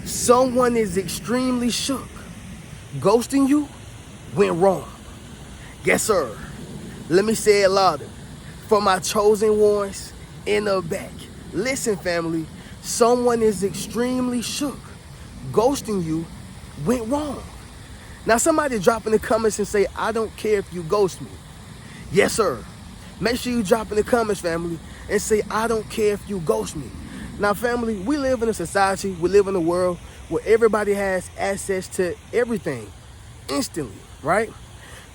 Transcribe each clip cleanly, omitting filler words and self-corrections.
Someone is extremely shook. Ghosting you went wrong. Yes, sir. Let me say it louder. For my chosen ones in the back. Listen, family. Someone is extremely shook. Ghosting you went wrong. Now, somebody drop in the comments and say, I don't care if you ghost me. Yes, sir. Make sure you drop in the comments, family, and say, I don't care if you ghost me. Now, family, we live in a society, we live in a world where everybody has access to everything instantly, right?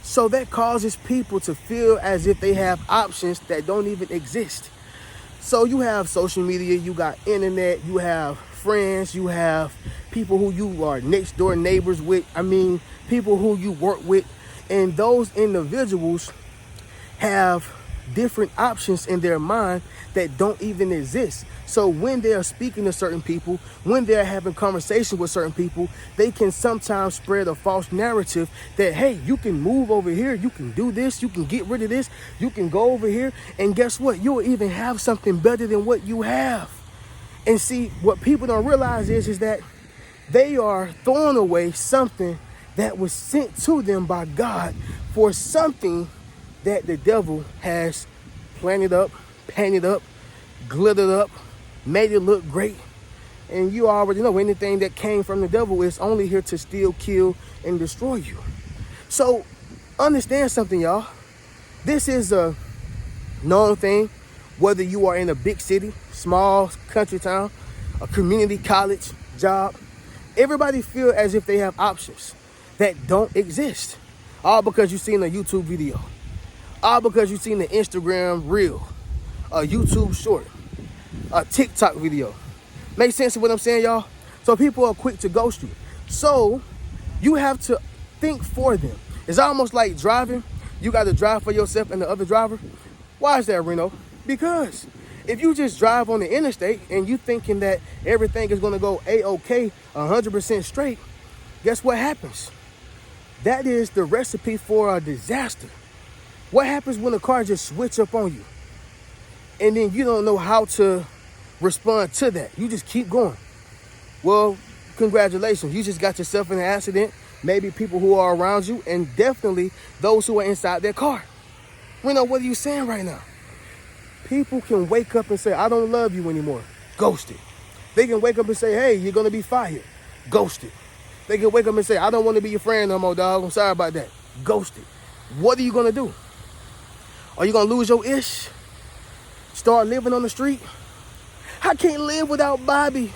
So that causes people to feel as if they have options that don't even exist. So you have social media, you got internet, you have friends, you have people who you are next door neighbors with. People who you work with. And those individuals have different options in their mind that don't even exist. So when they're speaking to certain people, when they're having conversations with certain people, they can sometimes spread a false narrative that, hey, you can move over here, you can do this, you can get rid of this, you can go over here, and guess what? You'll even have something better than what you have. And see, what people don't realize is that they are throwing away something that was sent to them by God for something that the devil has planted up, painted up, glittered up, made it look great. And you already know anything that came from the devil is only here to steal, kill, and destroy you. So understand something, y'all. This is a known thing, whether you are in a big city, small country town, a community college, job. Everybody feel as if they have options that don't exist. All because you've seen a YouTube video. All because you've seen the Instagram reel, a YouTube short, a TikTok video. Make sense of what I'm saying, y'all? So people are quick to ghost you. So you have to think for them. It's almost like driving. You got to drive for yourself and the other driver. Why is that, Reno? Because if you just drive on the interstate and you thinking that everything is going to go A-OK, 100% straight, guess what happens? That is the recipe for a disaster. What happens when a car just switch up on you? And then you don't know how to respond to that. You just keep going. Well, congratulations. You just got yourself in an accident. Maybe people who are around you, and definitely those who are inside their car. Reno, what are you saying right now? People can wake up and say, I don't love you anymore. Ghosted. They can wake up and say, hey, you're going to be fired. Ghosted. They can wake up and say, I don't want to be your friend no more, dog. I'm sorry about that. Ghosted. What are you going to do? Are you going to lose your ish? Start living on the street? I can't live without Bobby.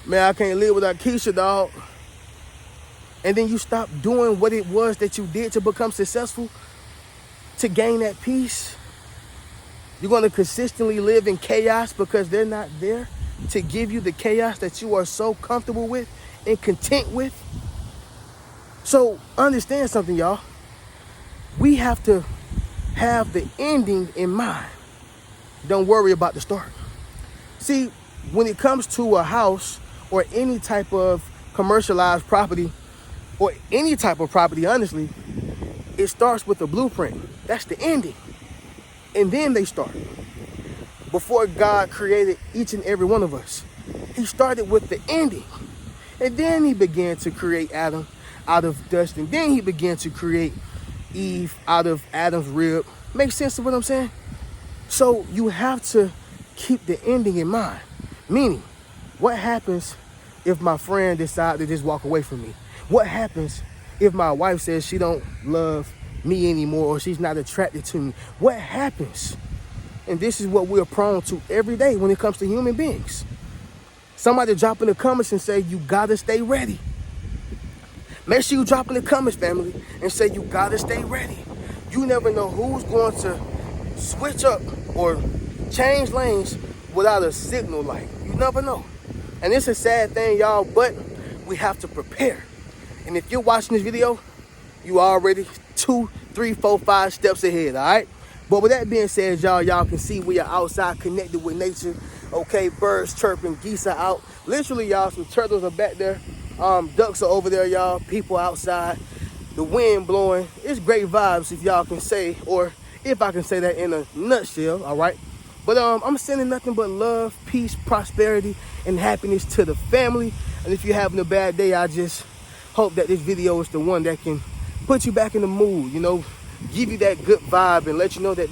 Man, I can't live without Keisha, dog. And then you stop doing what it was that you did to become successful, to gain that peace. You're going to consistently live in chaos because they're not there to give you the chaos that you are so comfortable with and content with. So understand something, y'all. We have to have the ending in mind. Don't worry about the start. See, when it comes to a house or any type of commercialized property or any type of property, honestly, it starts with a blueprint. That's the ending. And then they start. Before God created each and every one of us, he started with the ending. And then he began to create Adam out of dust. And then he began to create Eve out of Adam's rib. Make sense of what I'm saying? So you have to keep the ending in mind. Meaning, what happens if my friend decides to just walk away from me? What happens if my wife says she don't love me anymore or she's not attracted to me? What happens? And this is what we're prone to every day when it comes to human beings. Somebody drop in the comments and say, you gotta stay ready. Make sure you drop in the comments, family, and say you gotta stay ready. You never know who's going to switch up or change lanes without a signal light. You never know. And it's a sad thing, y'all, but we have to prepare. And if you're watching this video, you already 2, 3, 4, 5 steps ahead, all right? But with that being said, y'all can see we are outside connected with nature. Okay, birds chirping, geese are out. Literally, y'all, some turtles are back there. Ducks are over there, y'all. People outside. The wind blowing. It's great vibes, if y'all can say, or if I can say that in a nutshell, all right? But I'm sending nothing but love, peace, prosperity, and happiness to the family. And if you're having a bad day, I just hope that this video is the one that can put you back in the mood, you know, give you that good vibe and let you know that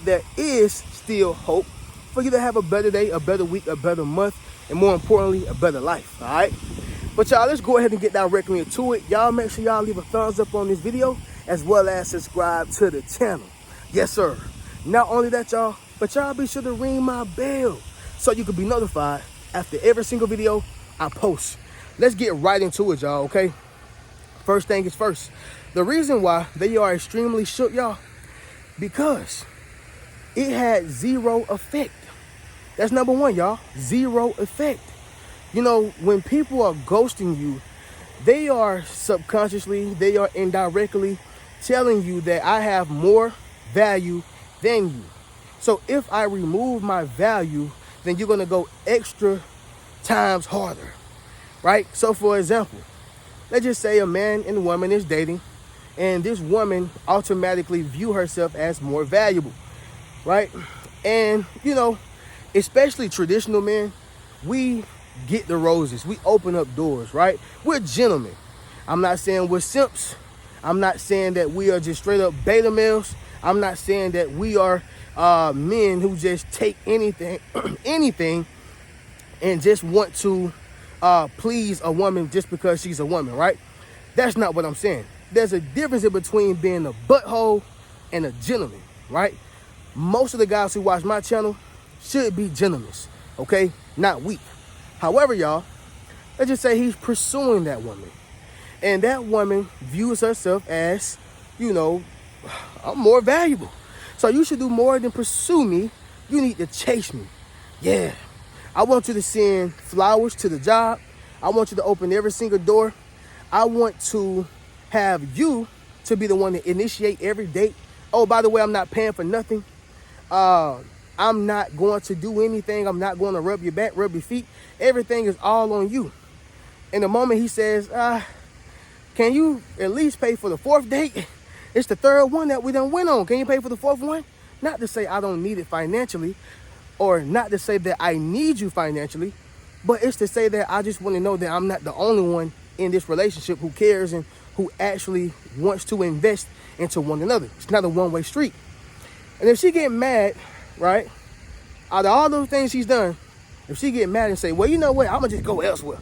there is still hope for you to have a better day, a better week, a better month, and more importantly, a better life, all right? But y'all, let's go ahead and get directly into it. Y'all make sure y'all leave a thumbs up on this video as well as subscribe to the channel. Yes, sir. Not only that, y'all, but y'all be sure to ring my bell so you can be notified after every single video I post. Let's get right into it, y'all, okay? First thing is first. The reason why they are extremely shook, y'all, because it had zero effect. That's number one, y'all. Zero effect. You know, when people are ghosting you, they are subconsciously, they are indirectly telling you that I have more value than you. So if I remove my value, then you're going to go extra times harder, right? So for example, let's just say a man and a woman is dating, and this woman automatically view herself as more valuable, right? And, you know, especially traditional men, we get the roses. We open up doors, right? We're gentlemen. I'm not saying we're simps. I'm not saying that we are just straight up beta males. I'm not saying that we are men who just take anything, anything, and just want to please a woman just because she's a woman, right? That's not what I'm saying. There's a difference in between being a butthole and a gentleman, right? Most of the guys who watch my channel should be gentlemen, okay? Not weak. However, y'all, let's just say he's pursuing that woman. And that woman views herself as, you know, I'm more valuable. So you should do more than pursue me. You need to chase me. Yeah. I want you to send flowers to the job. I want you to open every single door. I want to have you to be the one to initiate every date. Oh, by the way, I'm not paying for nothing. I'm not going to do anything. I'm not going to rub your back, rub your feet. Everything is all on you. And the moment he says, can you at least pay for the fourth date? It's the third one that we done went on. Can you pay for the fourth one? Not to say I don't need it financially, or not to say that I need you financially, but it's to say that I just want to know that I'm not the only one in this relationship who cares and who actually wants to invest into one another. It's not a one-way street. And if she get mad, right, out of all those things she's done, if she get mad and say, well, you know what, I'm going to just go elsewhere.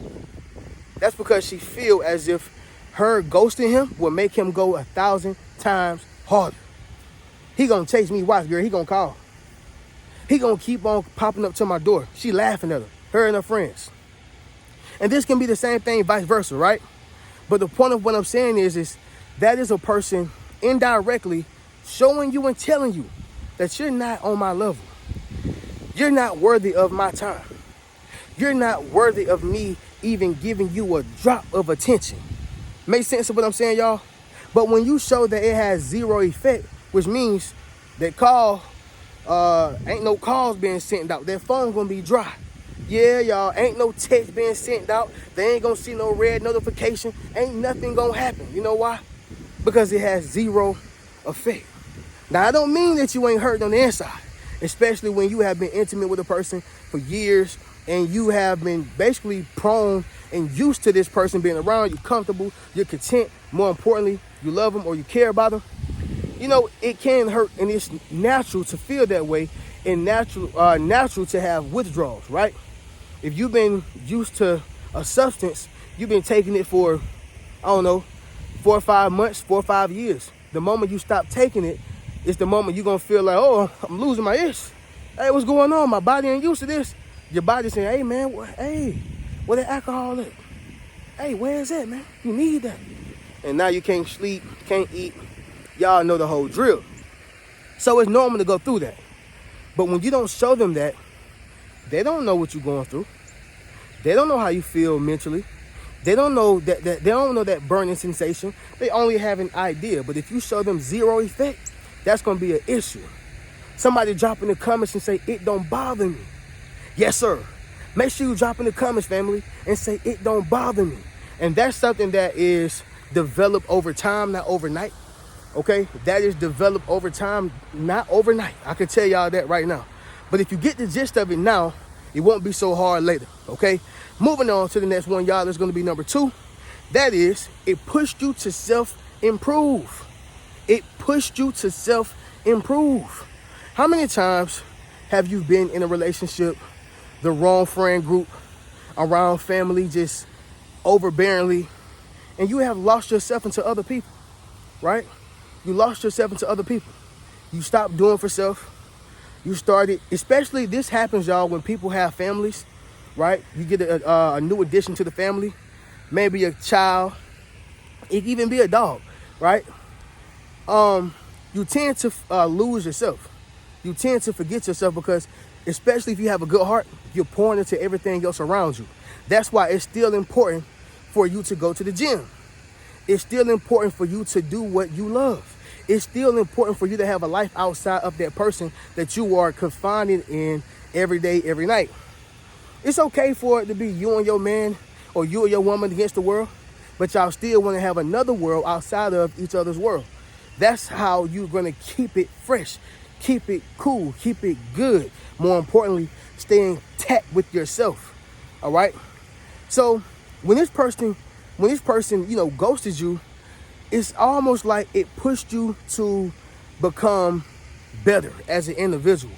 That's because she feel as if her ghosting him will make him go 1,000 times harder. He going to chase me, watch, girl, he going to call. He going to keep on popping up to my door. She laughing at her and her friends. And this can be the same thing, vice versa, right? But the point of what I'm saying is that is a person indirectly showing you and telling you that you're not on my level. You're not worthy of my time. You're not worthy of me even giving you a drop of attention. Make sense of what I'm saying, y'all? But when you show that it has zero effect, which means that ain't no calls being sent out. Their phone's gonna be dry. Yeah, y'all, ain't no text being sent out. They ain't gonna see no red notification. Ain't nothing gonna happen. You know why? Because it has zero effect. Now, I don't mean that you ain't hurt on the inside, especially when you have been intimate with a person for years and you have been basically prone and used to this person being around. You're comfortable, you're content. More importantly, you love them or you care about them. You know, it can hurt, and it's natural to feel that way and natural to have withdrawals, right? If you've been used to a substance, you've been taking it for, I don't know, 4 or 5 months, 4 or 5 years. The moment you stop taking it, it's the moment you're going to feel like, oh, I'm losing my itch. Hey, what's going on? My body ain't used to this. Your body saying, hey, man, where that alcohol at? Hey, where is that, man? You need that. And now you can't sleep, can't eat. Y'all know the whole drill. So it's normal to go through that. But when you don't show them that, they don't know what you're going through. They don't know how you feel mentally. They don't know that burning sensation. They only have an idea. But if you show them zero effect, that's going to be an issue. Somebody drop in the comments and say, it don't bother me. Yes, sir. Make sure you drop in the comments, family, and say, it don't bother me. And that's something that is developed over time, not overnight. Okay? That is developed over time, not overnight. I can tell y'all that right now. But if you get the gist of it now, it won't be so hard later, okay? Moving on to the next one, y'all, that's gonna be number 2. That is, it pushed you to self-improve. It pushed you to self-improve. How many times have you been in a relationship, the wrong friend group, around family, just overbearingly, and you have lost yourself into other people, right? You lost yourself into other people. You stopped doing for self. You started, especially this happens, y'all, when people have families, right? You get a new addition to the family, maybe a child, it can even be a dog, right? You tend to lose yourself. You tend to forget yourself because, especially if you have a good heart, you're pouring into everything else around you. That's why it's still important for you to go to the gym. It's still important for you to do what you love. It's still important for you to have a life outside of that person that you are confined in every day, every night. It's okay for it to be you and your man or you and your woman against the world, but y'all still want to have another world outside of each other's world. That's how you're going to keep it fresh, keep it cool, keep it good. More importantly, stay intact with yourself. All right. So when this person, ghosted you, it's almost like it pushed you to become better as an individual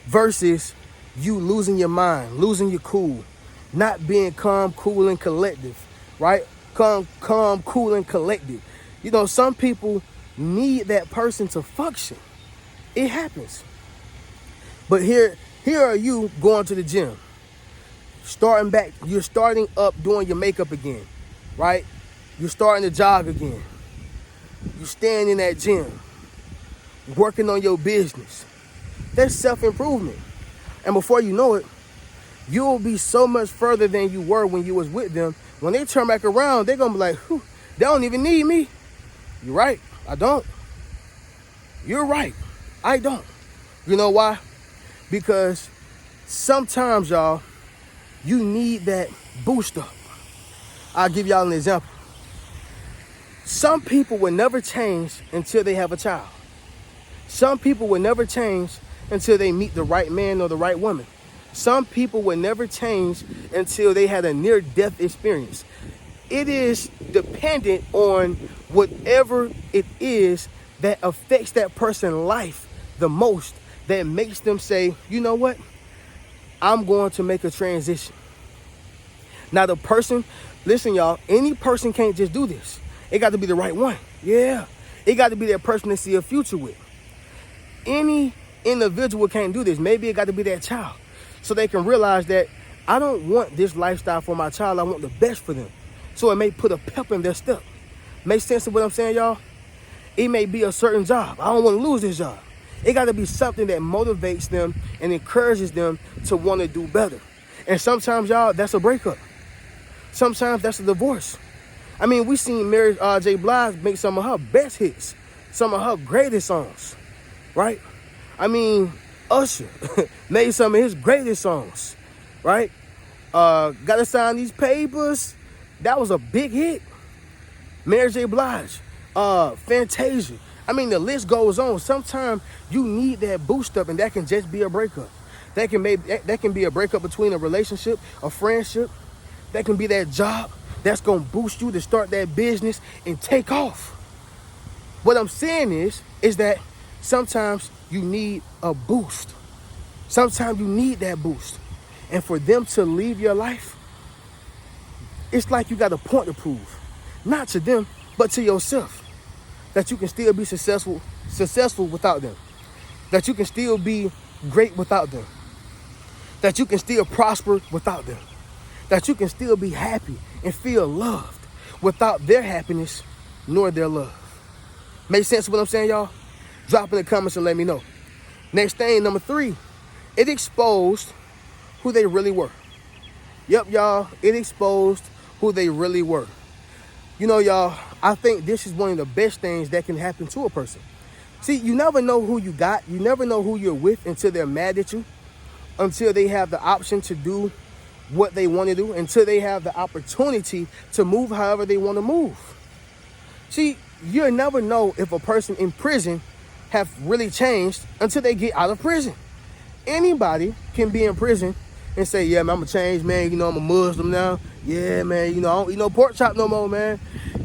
versus you losing your mind, losing your cool, not being calm, cool, and collective, right? Calm, cool, and collected. Some people need that person to function. It happens. But here are you going to the gym, starting back. You're starting up doing your makeup again, right? You're starting to jog again. You're staying in that gym, working on your business. That's self-improvement. And before you know it, you'll be so much further than you were when you was with them. When they turn back around, they're going to be like, they don't even need me. You're right. I don't. You're right. I don't. You know why? Because sometimes, y'all, you need that boost up. I'll give y'all an example. Some people will never change until they have a child. Some people will never change until they meet the right man or the right woman. Some people will never change until they had a near-death experience. It is dependent on whatever it is that affects that person's life the most, that makes them say, you know what? I'm going to make a transition. Now the person, listen y'all, any person can't just do this. It got to be the right one. Yeah. It got to be that person they see a future with. Any individual can't do this. Maybe it got to be that child. So they can realize that I don't want this lifestyle for my child. I want the best for them. So it may put a pep in their step. Make sense of what I'm saying, y'all? It may be a certain job. I don't want to lose this job. It got to be something that motivates them and encourages them to want to do better. And sometimes, y'all, that's a breakup. Sometimes that's a divorce. I mean, we seen Mary J. Blige make some of her best hits, some of her greatest songs, right? I mean, Usher made some of his greatest songs, right? Gotta Sign These Papers, that was a big hit. Mary J. Blige, Fantasia. I mean, the list goes on. Sometimes you need that boost up, and that can just be a breakup. That can be a breakup between a relationship, a friendship. That can be that job that's gonna boost you to start that business and take off. What I'm saying is that sometimes you need a boost. Sometimes you need that boost. And for them to leave your life, it's like you got a point to prove. Not to them, but to yourself. That you can still be successful without them. That you can still be great without them. That you can still prosper without them. That you can still be happy and feel loved without their happiness nor their love. Make sense of what I'm saying, y'all? Drop in the comments and let me know. Next thing, number 3, it exposed who they really were. Yep, y'all, it exposed who they really were. Y'all, I think this is one of the best things that can happen to a person. See, you never know who you got. You never know who you're with until they're mad at you, until they have the option to do what they want to do, until they have the opportunity to move however they want to move. See, you'll never know if a person in prison have really changed until they get out of prison. Anybody can be in prison and say, yeah, man, I'm a changed man. You know, I'm a Muslim now. Yeah, man, you know, I don't eat no pork chop no more, man.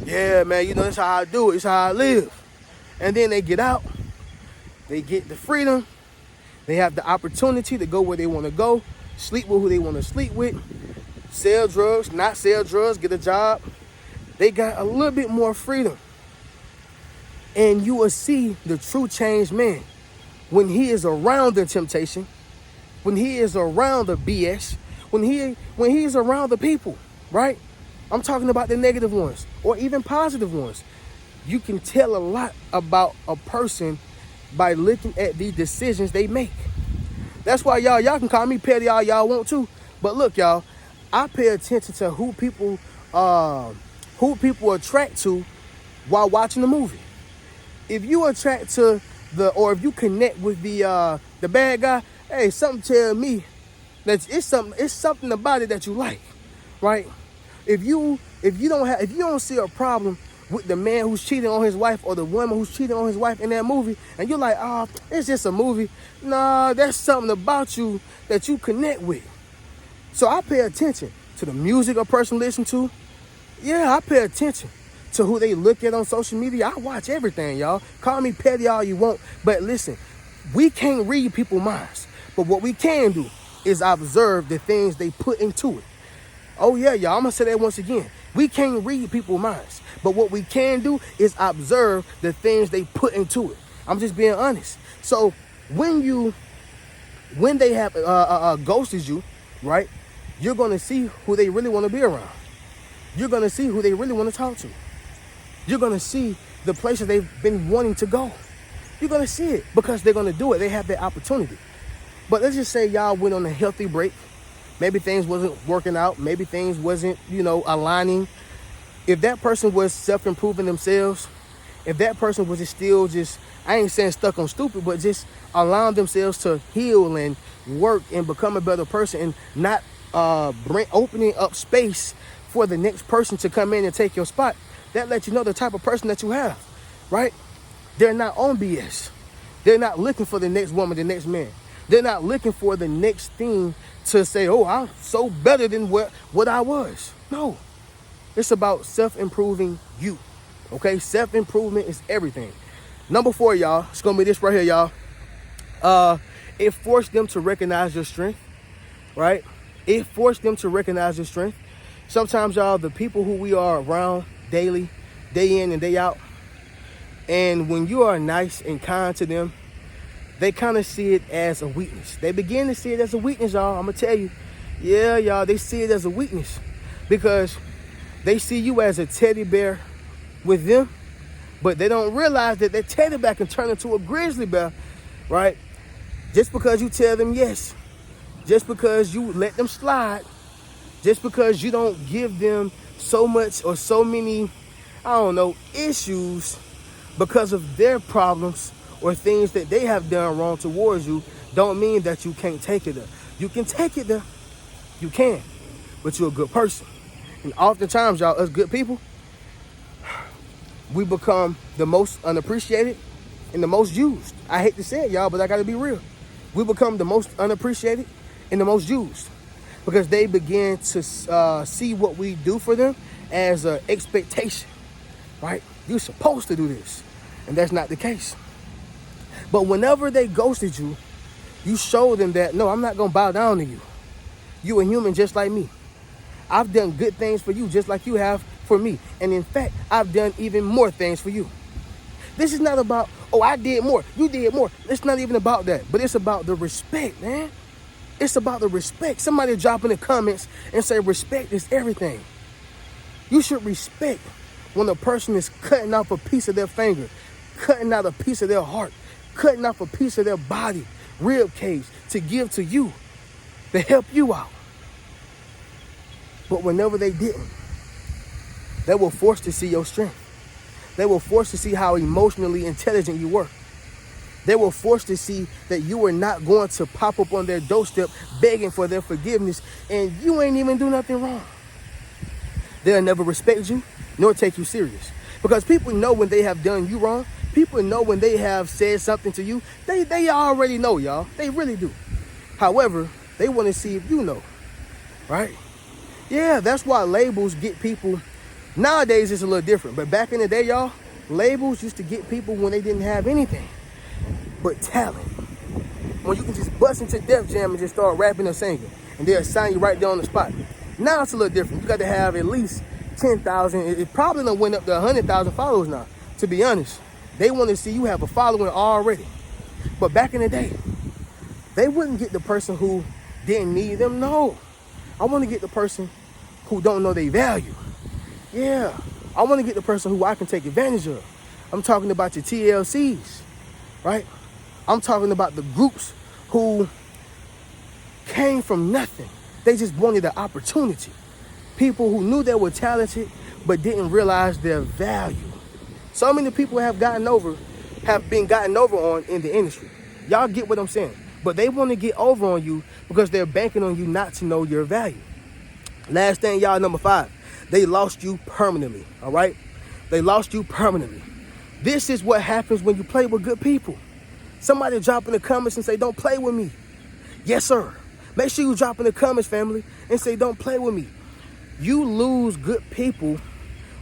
Yeah, man, you know, that's how I do it. It's how I live. And then they get out. They get the freedom. They have the opportunity to go where they want to go, sleep with who they want to sleep with, sell drugs, not sell drugs, get a job. They got a little bit more freedom. And you will see the true changed man when he is around the temptation, when he is around the BS, when he is around the people, right? I'm talking about the negative ones or even positive ones. You can tell a lot about a person by looking at the decisions they make. That's why y'all can call me petty all y'all want to. But look, y'all, I pay attention to who people attract to while watching the movie. If you attract to if you connect with the bad guy, hey, something tell me that it's something about it that you like, right? If you don't see a problem with the man who's cheating on his wife or the woman who's cheating on his wife in that movie, and you're like, oh, it's just a movie. Nah, there's something about you that you connect with. So I pay attention to the music a person listens to. Yeah, I pay attention to who they look at on social media. I watch everything, y'all. Call me petty all you want. But listen, we can't read people's minds. But what we can do is observe the things they put into it. Oh, yeah, y'all. I'm going to say that once again. We can't read people's minds. But what we can do is observe the things they put into it. I'm just being honest. So when they have ghosted you, right, you're going to see who they really want to be around. You're going to see who they really want to talk to. You're going to see the places they've been wanting to go. You're going to see it because they're going to do it. They have that opportunity. But let's just say y'all went on a healthy break. Maybe things wasn't working out. Maybe things wasn't, aligning. If that person was self-improving themselves, if that person was still I ain't saying stuck on stupid, but just allowing themselves to heal and work and become a better person and not opening up space for the next person to come in and take your spot, that lets you know the type of person that you have, right? They're not on BS. They're not looking for the next woman, the next man. They're not looking for the next thing to say, oh, I'm so better than what I was. No, it's about self-improving you, okay? Self-improvement is everything. Number 4, y'all, it's going to be this right here, y'all. It forced them to recognize your strength, right? It forced them to recognize your strength. Sometimes, y'all, the people who we are around daily, day in and day out, and when you are nice and kind to them, they kind of see it as a weakness. They begin to see it as a weakness, y'all. I'm going to tell you. Yeah, y'all, they see it as a weakness because they see you as a teddy bear with them, but they don't realize that that teddy bear can turn into a grizzly bear, right? Just because you tell them yes, just because you let them slide, just because you don't give them so much or so many, issues because of their problems or things that they have done wrong towards you, don't mean that you can't take it there. You can take it there. You can, but you're a good person. And oftentimes, y'all, us good people, we become the most unappreciated and the most used. I hate to say it, y'all, but I got to be real. We become the most unappreciated and the most used because they begin to see what we do for them as an expectation, right? You're supposed to do this, and that's not the case. But whenever they ghosted you, you show them that, no, I'm not going to bow down to you. You're a human just like me. I've done good things for you just like you have for me. And in fact, I've done even more things for you. This is not about, oh, I did more, you did more. It's not even about that, but it's about the respect, man. It's about the respect. Somebody drop in the comments and say respect is everything. You should respect when a person is cutting off a piece of their finger, cutting out a piece of their heart, cutting off a piece of their body, rib cage, to give to you, to help you out. But whenever they didn't, they were forced to see your strength. They were forced to see how emotionally intelligent you were. They were forced to see that you were not going to pop up on their doorstep begging for their forgiveness, and you ain't even do nothing wrong. They'll never respect you, nor take you serious. Because people know when they have done you wrong. People know when they have said something to you. They already know, y'all. They really do. However, they want to see if you know, right? Yeah, that's why labels get people. Nowadays, it's a little different. But back in the day, y'all, labels used to get people when they didn't have anything but talent. When you can just bust into Def Jam and just start rapping or singing, and they'll sign you right there on the spot. Now it's a little different. You got to have at least 10,000. It probably done went up to 100,000 followers now, to be honest. They want to see you have a following already. But back in the day, they wouldn't get the person who didn't need them. No. I want to get the person who don't know their value. Yeah. I want to get the person who I can take advantage of. I'm talking about your TLCs, right? I'm talking about the groups who came from nothing. They just wanted the opportunity. People who knew they were talented but didn't realize their value. So many people have been gotten over on in the industry. Y'all get what I'm saying? But they want to get over on you because they're banking on you not to know your value. Last thing, y'all, number 5. They lost you permanently, all right? They lost you permanently. This is what happens when you play with good people. Somebody drop in the comments and say, don't play with me. Yes, sir. Make sure you drop in the comments, family, and say, don't play with me. You lose good people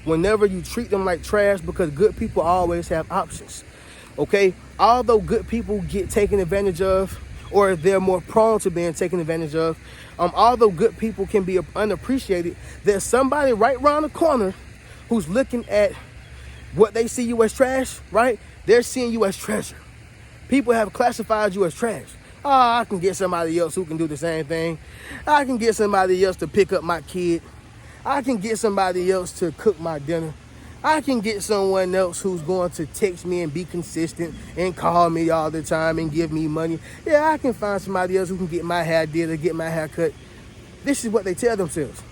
whenever you treat them like trash because good people always have options, okay? Although good people get taken advantage of or they're more prone to being taken advantage of, although good people can be unappreciated, there's somebody right around the corner who's looking at what they see you as trash, right? They're seeing you as treasure. People have classified you as trash. Oh, I can get somebody else who can do the same thing. I can get somebody else to pick up my kid. I can get somebody else to cook my dinner. I can get someone else who's going to text me and be consistent and call me all the time and give me money. Yeah, I can find somebody else who can get my hair did or get my hair cut. This is what they tell themselves.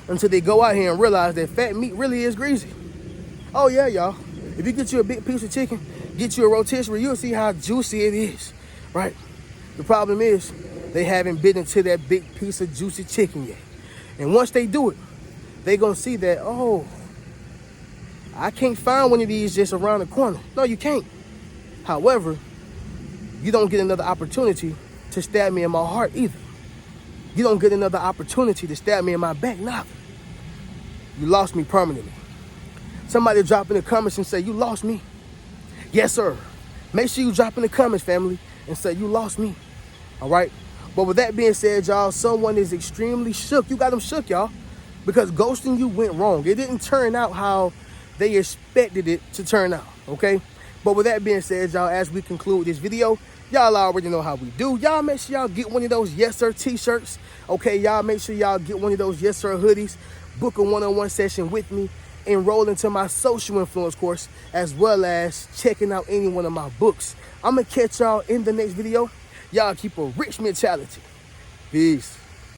Until they go out here and realize that fat meat really is greasy. Oh yeah, y'all. If you get you a big piece of chicken, get you a rotisserie, you'll see how juicy it is, right? The problem is they haven't bitten into that big piece of juicy chicken yet. And once they do it, they're going to see that, oh, I can't find one of these just around the corner. No, you can't. However, you don't get another opportunity to stab me in my heart either. You don't get another opportunity to stab me in my back neither. You lost me permanently. Somebody drop in the comments and say, you lost me. Yes, sir. Make sure you drop in the comments, family, and say, you lost me. All right? But with that being said, y'all, someone is extremely shook. You got them shook, y'all, because ghosting you went wrong. It didn't turn out how they expected it to turn out, okay? But with that being said, y'all, as we conclude this video, y'all already know how we do. Y'all make sure y'all get one of those Yes Sir t-shirts, okay? Y'all make sure y'all get one of those Yes Sir hoodies, book a one-on-one session with me, enroll into my social influence course, as well as checking out any one of my books. I'm going to catch y'all in the next video. Y'all keep a rich mentality. Peace.